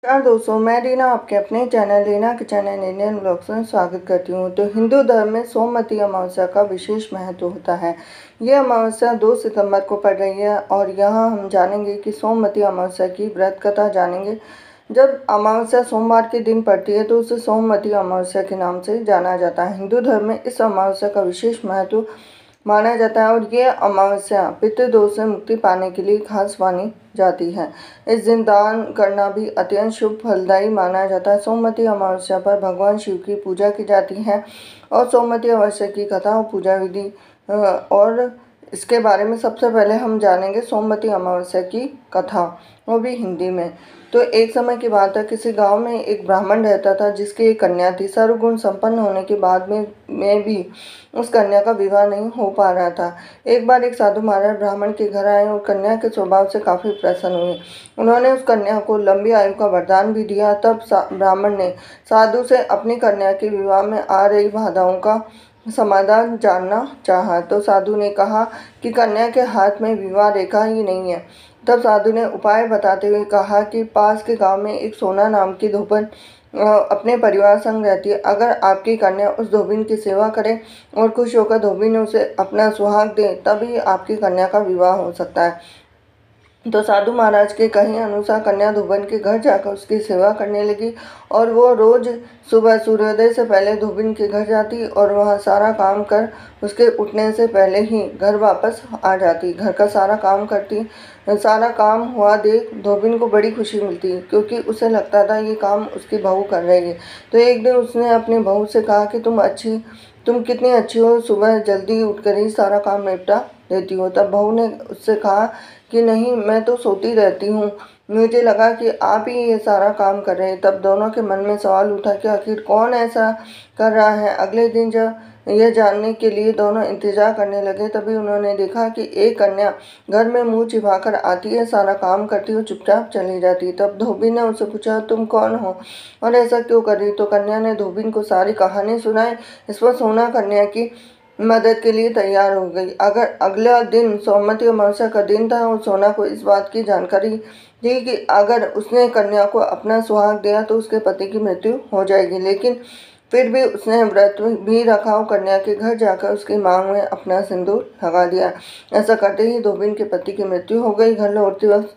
नमस्कार दोस्तों, मैं रीना आपके अपने चैनल रीना के चैनल इंडियन ब्लॉग्स में स्वागत करती हूँ। तो हिंदू धर्म में सोमवती अमावस्या का विशेष महत्व होता है। ये अमावस्या 2 सितंबर को पड़ रही है और यहाँ हम जानेंगे कि सोमवती अमावस्या की व्रत कथा जानेंगे। जब अमावस्या सोमवार के दिन पड़ती है तो उसे सोमवती अमावस्या के नाम से जाना जाता है। हिंदू धर्म में इस अमावस्या का विशेष महत्व माना जाता है और ये अमावस्या पितृदोष से मुक्ति पाने के लिए खास मानी जाती है। इस दिन दान करना भी अत्यंत शुभ फलदायी माना जाता है। सोमवती अमावस्या पर भगवान शिव की पूजा की जाती है और सोमवती अमावस्या की कथा और पूजा विधि और इसके बारे में सबसे पहले हम जानेंगे सोमवती अमावस्या की कथा, वो भी हिंदी में। तो एक समय की बात है, किसी गांव में एक ब्राह्मण रहता था जिसकी एक कन्या थी। सर्वगुण संपन्न होने के बाद में भी उस कन्या का विवाह नहीं हो पा रहा था। एक बार एक साधु महाराज ब्राह्मण के घर आए और कन्या के स्वभाव से काफ़ी प्रसन्न हुए। उन्होंने उस कन्या को लंबी आयु का वरदान भी दिया। तब ब्राह्मण ने साधु से अपनी कन्या के विवाह में आ रही बाधाओं का समाधान जानना चाहा। तो साधु ने कहा कि कन्या के हाथ में विवाह रेखा ही नहीं है। तब साधु ने उपाय बताते हुए कहा कि पास के गांव में एक सोना नाम की धोबन अपने परिवार संग रहती है। अगर आपकी कन्या उस धोबिन की सेवा करे और खुश होकर धोबिन उसे अपना सुहाग दे, तभी आपकी कन्या का विवाह हो सकता है। तो साधु महाराज के कहे अनुसार कन्या धोबन के घर जाकर उसकी सेवा करने लगी और वो रोज सुबह सूर्योदय से पहले धोबिन के घर जाती और वहाँ सारा काम कर उसके उठने से पहले ही घर वापस आ जाती। घर का सारा काम करती। सारा काम हुआ देख धोबिन को बड़ी खुशी मिलती क्योंकि उसे लगता था ये काम उसकी बहू कर रही है। तो एक दिन उसने अपनी बहू से कहा कि तुम कितनी अच्छी हो, सुबह जल्दी उठकर ही सारा काम निपटा देती हो। तब बहू ने उससे कहा कि नहीं, मैं तो सोती रहती हूँ, मुझे लगा कि आप ही ये सारा काम कर रहे हैं। तब दोनों के मन में सवाल उठा कि आखिर कौन ऐसा कर रहा है। अगले दिन जब यह जानने के लिए दोनों इंतजार करने लगे, तभी उन्होंने देखा कि एक कन्या घर में मुंह छिपाकर आती है, सारा काम करती और चुपचाप चली जाती। तब धोबी ने उससे पूछा, तुम कौन हो और ऐसा क्यों कर रही? तो कन्या ने धोबी को सारी कहानी सुनाई। इस पर सोना कन्या की मदद के लिए तैयार हो गई। अगर अगला दिन सोमवती अमावस्या का दिन था और सोना को इस बात की जानकारी थी कि अगर उसने कन्या को अपना सुहाग दिया तो उसके पति की मृत्यु हो जाएगी, लेकिन फिर भी उसने व्रत भी रखा और कन्या के घर जाकर उसकी मांग में अपना सिंदूर लगा दिया। ऐसा करते ही धोबिन के पति की मृत्यु हो गई। घर लौटते वक्त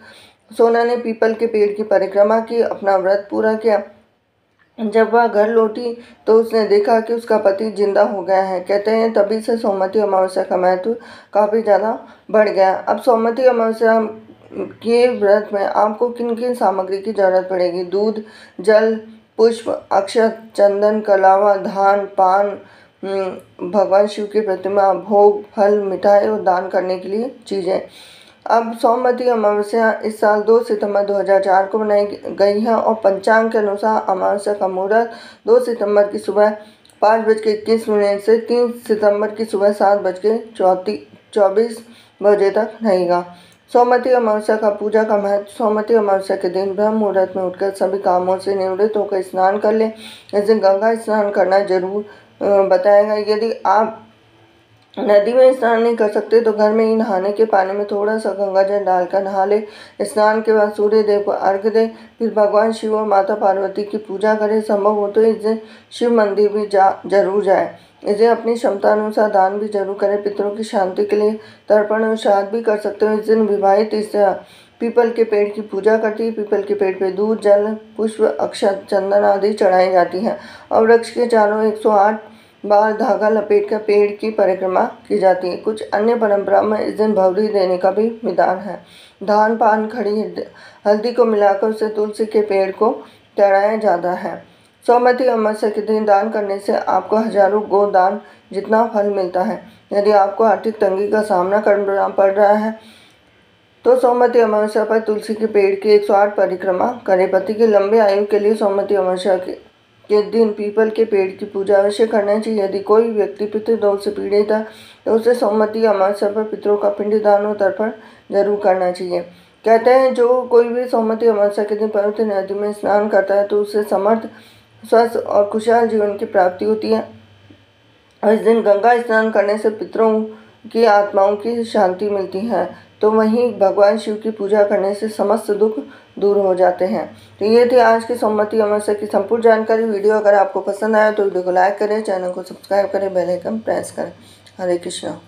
सोना ने पीपल के पेड़ की परिक्रमा की, अपना व्रत पूरा किया। जब वह घर लौटी तो उसने देखा कि उसका पति जिंदा हो गया है। कहते हैं तभी से सोमवती अमावस्या का महत्व काफ़ी ज़्यादा बढ़ गया। अब सोमवती अमावस्या के व्रत में आपको किन किन सामग्री की जरूरत पड़ेगी? दूध, जल, पुष्प, अक्षत, चंदन, कलावा, धान, पान, भगवान शिव की प्रतिमा, भोग, फल, मिठाई और दान करने के लिए चीज़ें। अब सोमवती अमावस्या इस साल 2 सितंबर 2004 को मनाई गई है और पंचांग के अनुसार अमावस्या का मुहूर्त 2 सितंबर की सुबह 5:21 से 3 सितंबर की सुबह 7:24 बजे तक रहेगा। सोमवती अमावस्या का पूजा का महत्व। सोमवती अमावस्या के दिन ब्रह्म मुहूर्त में उठकर सभी कामों से निवृत्त होकर स्नान कर लें। इस दिन गंगा स्नान करना जरूर बताया गया। यदि आप नदी में स्नान नहीं कर सकते तो घर में ही नहाने के पानी में थोड़ा सा गंगा जल डालकर नहा ले। स्नान के बाद सूर्य देव को अर्घ्य दे, फिर भगवान शिव और माता पार्वती की पूजा करें। संभव हो तो इस दिन शिव मंदिर भी जरूर जाए। इस दिन अपनी क्षमता अनुसार दान भी जरूर करें। पितरों की शांति के लिए तर्पण और श्राद्ध भी कर सकते हो। इस दिन विवाहित स्त्रियां पीपल के पेड़ की पूजा करती है। पीपल के पेड़ पर दूध, जल, पुष्प, अक्षत, चंदन आदि चढ़ाई जाती हैं और वृक्ष के चारों 108 बार धागा लपेट कर पेड़ की परिक्रमा की जाती है। कुछ अन्य परंपरा में इस दिन भवरी देने का भी विधान है। धान, पान, खड़ी हल्दी को मिलाकर उसे तुलसी के पेड़ को चढ़ाया जाता है। सोमवती अमावस्या के दिन दान करने से आपको हजारों गोदान जितना फल मिलता है। यदि आपको आर्थिक तंगी का सामना करना पड़ रहा है तो सोमवती अमावस्या पर तुलसी के पेड़ की 108 परिक्रमा करें। पति की लंबी आयु के लिए सोमवती अमावस्या के दिन पीपल के पेड़ की पूजा अवश्य करना चाहिए। यदि कोई व्यक्ति पितृदोष से पीड़ित है तो उसे सोमवती अमावस्या पर पितरों का पिंडदान और तर्पण जरूर करना चाहिए। कहते हैं जो कोई भी सोमवती अमावस्या के दिन पवित्र नदी में स्नान करता है तो उसे समर्थ, स्वस्थ और खुशहाल जीवन की प्राप्ति होती है। और इस दिन गंगा स्नान करने से पितरों की आत्माओं की शांति मिलती है। तो वहीं भगवान शिव की पूजा करने से समस्त दुख दूर हो जाते हैं। तो ये थी आज की सोमवती अमावस्या की संपूर्ण जानकारी। वीडियो अगर आपको पसंद आया तो वीडियो को लाइक करें, चैनल को सब्सक्राइब करें, बेल आइकन प्रेस करें। हरे कृष्णा।